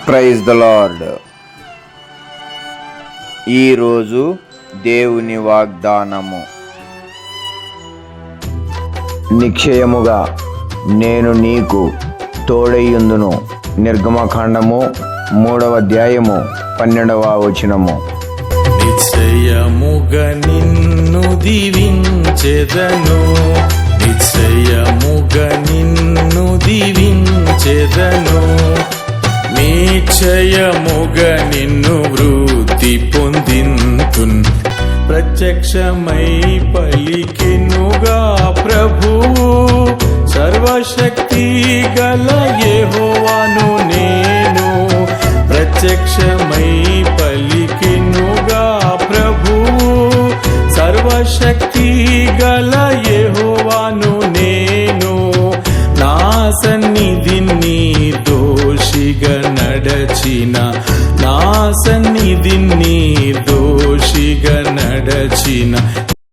Praise the lord. ఈరోజు దేవుని వాగ్దానము. నిశ్చయముగా నేను నీకు తోడైయుందును. నిర్గమకాండము 3వ అధ్యాయము 12వ వచనము. నిశ్చయముగా నిన్ను దీవించెదను, నిశ్చయముగా నిన్ను దీవించెదను, నిశ్చయముగా నిన్ను వృద్ధి పొందింతున్. ప్రత్యక్షమై పలికెనుగా ప్రభువు, సర్వశక్తి గల యెహోవాను నేను. ప్రత్యక్షమై పలికెనుగా ప్రభువు, సర్వశక్తి గల యెహోవాను నేను. నా సన్నిధిని దోషిగా నడచిన, నా సన్నిధిని దోషిగా నడచిన